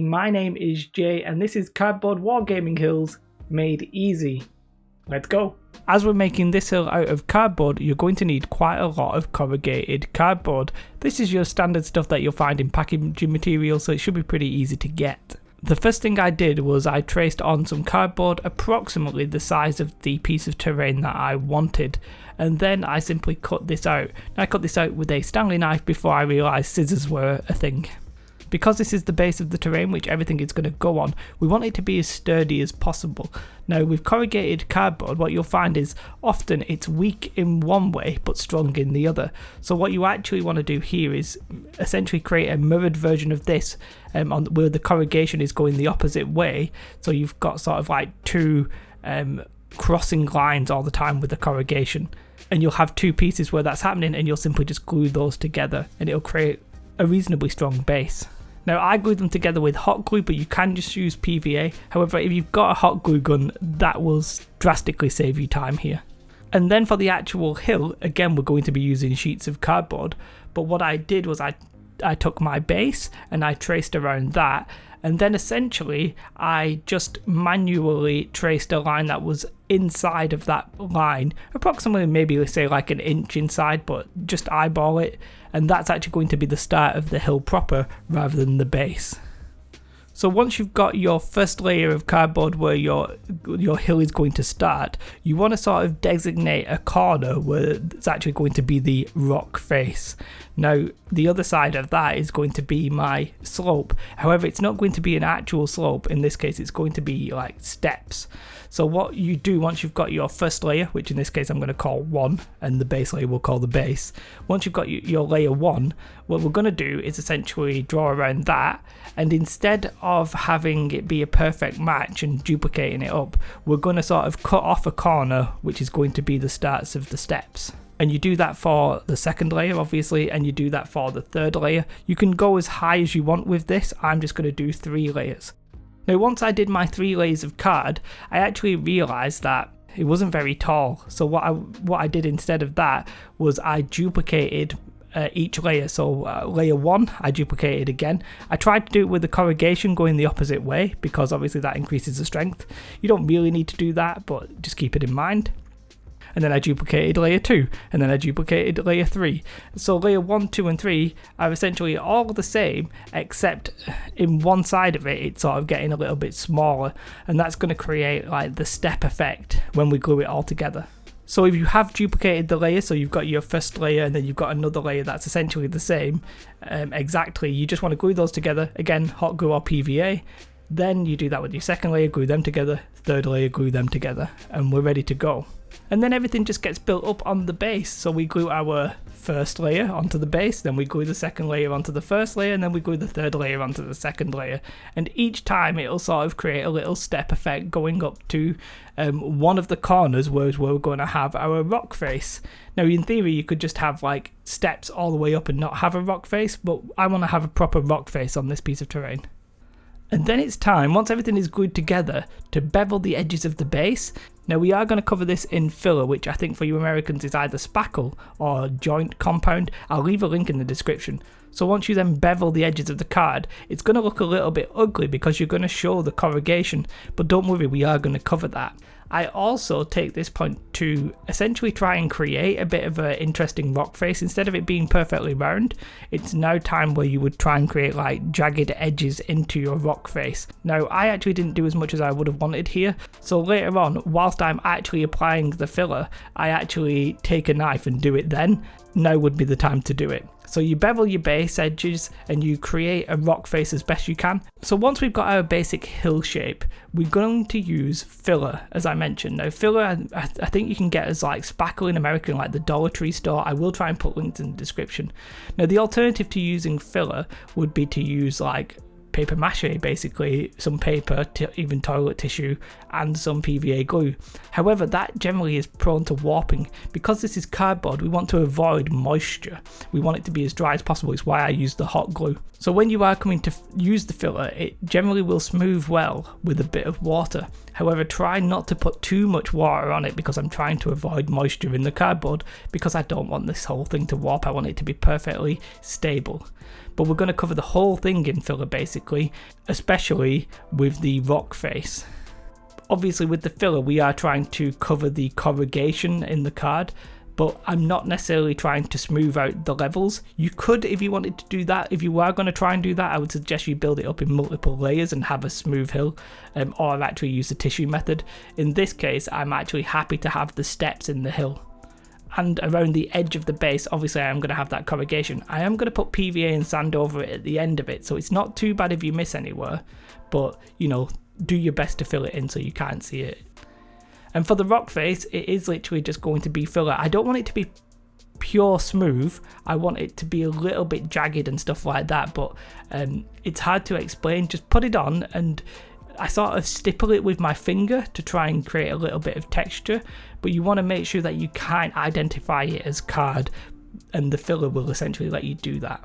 My name is Jay and this is Cardboard Wargaming Hills made easy. Let's go! As we're making this hill out of cardboard, you're going to need quite a lot of corrugated cardboard. This is your standard stuff that you'll find in packaging material, so it should be pretty easy to get. The first thing I did was I traced on some cardboard approximately the size of the piece of terrain that I wanted, and then I simply cut this out. I cut this out with a Stanley knife before I realised scissors were a thing. Because this is the base of the terrain which everything is going to go on, we want it to be as sturdy as possible. Now with corrugated cardboard, what you'll find is often it's weak in one way but strong in the other. So what you actually want to do here is essentially create a mirrored version of this where the corrugation is going the opposite way. So you've got sort of like two crossing lines all the time with the corrugation. And you'll have two pieces where that's happening, and you'll simply just glue those together and it'll create a reasonably strong base. Now I glued them together with hot glue, but you can just use PVA. However, if you've got a hot glue gun, that will drastically save you time here. And then for the actual hill, again we're going to be using sheets of cardboard, but what I did was I took my base and I traced around that, and then essentially I just manually traced a line that was inside of that line, approximately maybe let's say like an inch inside, but just eyeball it, and that's actually going to be the start of the hill proper rather than the base. So once you've got your first layer of cardboard where your hill is going to start, you want to sort of designate a corner where it's actually going to be the rock face. Now the other side of that is going to be my slope. However, it's not going to be an actual slope. In this case, it's going to be like steps. So what you do once you've got your first layer, which in this case I'm going to call 1, and the base layer we'll call the base. Once you've got your layer 1, what we're going to do is essentially draw around that, and instead of having it be a perfect match and duplicating it up, we're going to sort of cut off a corner which is going to be the starts of the steps. And you do that for the second layer obviously, and you do that for the third layer. You can go as high as you want with this. I'm just going to do 3 layers. Now once I did my 3 layers of card, I actually realised that it wasn't very tall. So what I did instead of that was I duplicated each layer. So layer 1 I duplicated again. I tried to do it with the corrugation going the opposite way because obviously that increases the strength. You don't really need to do that, but just keep it in mind. And then I duplicated layer 2, and then I duplicated layer 3. So layer 1, 2 and 3 are essentially all the same, except in one side of it it's sort of getting a little bit smaller, and that's going to create like the step effect when we glue it all together. So if you have duplicated the layer, so you've got your first layer and then you've got another layer that's essentially the same exactly, you just want to glue those together, again hot glue or PVA. Then you do that with your second layer, glue them together, third layer, glue them together, and we're ready to go. And then everything just gets built up on the base. So we glue our first layer onto the base, then we glue the second layer onto the first layer, and then we glue the third layer onto the second layer. And each time it'll sort of create a little step effect going up to one of the corners where we're going to have our rock face. Now in theory you could just have like steps all the way up and not have a rock face, but I want to have a proper rock face on this piece of terrain. And then it's time, once everything is glued together, to bevel the edges of the base. Now we are going to cover this in filler, which I think for you Americans is either spackle or joint compound. I'll leave a link in the description. So once you then bevel the edges of the card, it's going to look a little bit ugly because you're going to show the corrugation, but don't worry, we are going to cover that. I also take this point to essentially try and create a bit of an interesting rock face. Instead of it being perfectly round, it's now time where you would try and create like jagged edges into your rock face. Now I actually didn't do as much as I would have wanted here, so later on whilst I'm actually applying the filler, I actually take a knife and do it then. Now would be the time to do it. So you bevel your base edges and you create a rock face as best you can. So once we've got our basic hill shape, we're going to use filler, as I mentioned. Now filler, I think you can get as like spackle in America, like the Dollar Tree store. I will try and put links in the description. Now the alternative to using filler would be to use like paper mache, basically some paper, even toilet tissue, and some PVA glue. However, that generally is prone to warping. Because this is cardboard, we want to avoid moisture. We want it to be as dry as possible. It's why I use the hot glue. So when you are coming to use the filler, it generally will smooth well with a bit of water. However, try not to put too much water on it because I'm trying to avoid moisture in the cardboard, because I don't want this whole thing to warp. I want it to be perfectly stable. but we're going to cover the whole thing in filler basically, especially with the rock face. Obviously with the filler we are trying to cover the corrugation in the card, but I'm not necessarily trying to smooth out the levels. You could, if you wanted to do that, if you are going to try and do that, I would suggest you build it up in multiple layers and have a smooth hill, or actually use the tissue method. In this case, I'm actually happy to have the steps in the hill. And around the edge of the base, obviously I am going to have that corrugation. I am going to put PVA and sand over it at the end of it, so it's not too bad if you miss anywhere, but you know, do your best to fill it in so you can't see it. And for the rock face, it is literally just going to be filler. I don't want it to be pure smooth. I want it to be a little bit jagged and stuff like that, but it's hard to explain. Just put it on and I sort of stipple it with my finger to try and create a little bit of texture, but you want to make sure that you can't identify it as card, and the filler will essentially let you do that.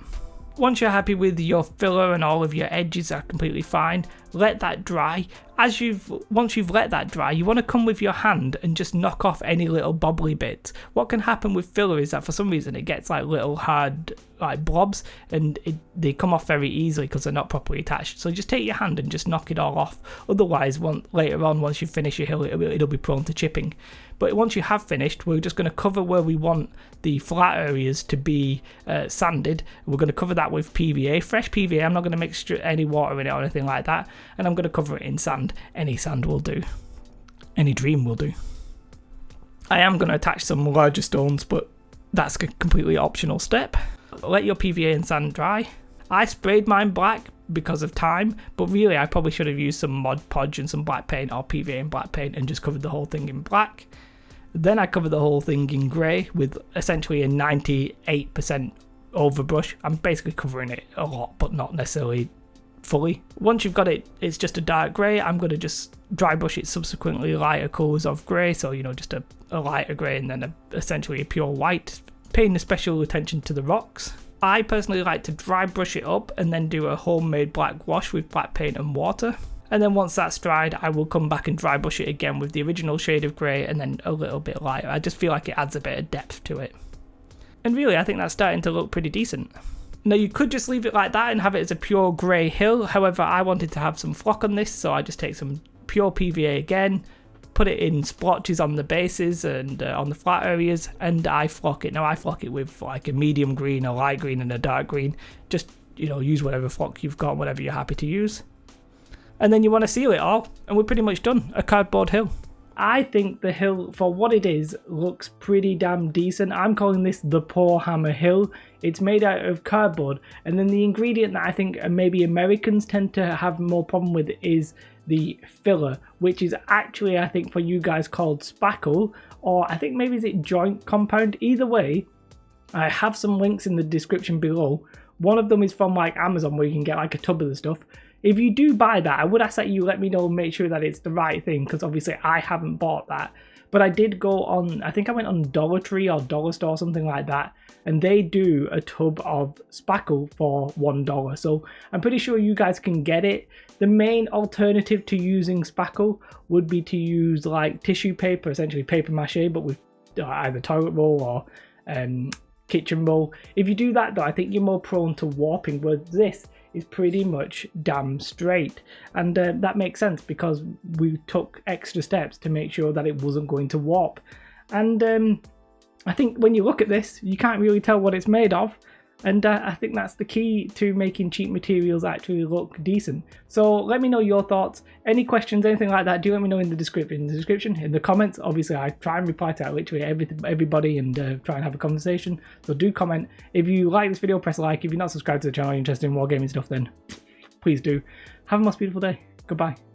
Once you're happy with your filler and all of your edges are completely fine, let that dry. Once you've let that dry, you want to come with your hand and just knock off any little bobbly bits. What can happen with filler is that for some reason it gets like little hard like blobs, and they come off very easily because they're not properly attached. So just take your hand and just knock it all off. Otherwise, later on, once you finish your hill, it'll be prone to chipping. But once you have finished, we're just going to cover where we want the flat areas to be sanded. We're going to cover that with PVA, fresh PVA. I'm not going to mix any water in it or anything like that. And I'm going to cover it in sand. Any sand will do. Any dream will do. I am going to attach some larger stones, but that's a completely optional step. Let your PVA and sand dry. I sprayed mine black because of time, but really I probably should have used some Mod Podge and some black paint, or PVA and black paint, and just covered the whole thing in black. Then I covered the whole thing in grey with essentially a 98% overbrush. I'm basically covering it a lot, but not necessarily fully. Once you've got it, it's just a dark grey. I'm going to just dry brush it subsequently lighter colours of grey, so you know, just a lighter grey and then essentially a pure white, paying special attention to the rocks. I personally like to dry brush it up and then do a homemade black wash with black paint and water. And then once that's dried, I will come back and dry brush it again with the original shade of grey and then a little bit lighter. I just feel like it adds a bit of depth to it. And really, I think that's starting to look pretty decent. Now you could just leave it like that and have it as a pure grey hill. However, I wanted to have some flock on this, so I just take some pure PVA again, put it in splotches on the bases and on the flat areas, and I flock it. Now I flock it with like a medium green, a light green and a dark green. Just, you know, use whatever flock you've got, whatever you're happy to use. And then you want to seal it all, and we're pretty much done. A cardboard hill. I think the hill, for what it is, looks pretty damn decent. I'm calling this the poorhammer hill. It's made out of cardboard, and then the ingredient that I think maybe Americans tend to have more problem with is the filler, which is actually, I think, for you guys called spackle, or I think maybe is it joint compound. Either way, I have some links in the description below. One of them is from like Amazon, where you can get like a tub of the stuff. If you do buy that, I would ask that you let me know and make sure that it's the right thing, because obviously I haven't bought that. But I did go on, I think I went on Dollar Tree or Dollar Store or something like that, and they do a tub of spackle for $1. So I'm pretty sure you guys can get it. The main alternative to using spackle would be to use like tissue paper, essentially paper mache, but with either toilet roll or kitchen roll. If you do that though, I think you're more prone to warping, whereas this is pretty much damn straight, and that makes sense because we took extra steps to make sure that it wasn't going to warp. And I think when you look at this, you can't really tell what it's made of, and I think that's the key to making cheap materials actually look decent. So let me know your thoughts, any questions, anything like that. Do let me know in the description, in the comments. Obviously I try and reply to literally everybody and try and have a conversation, so do comment. If you like this video, press a like. If you're not subscribed to the channel, you're interested in wargaming stuff, then please do. Have a most beautiful day. Goodbye.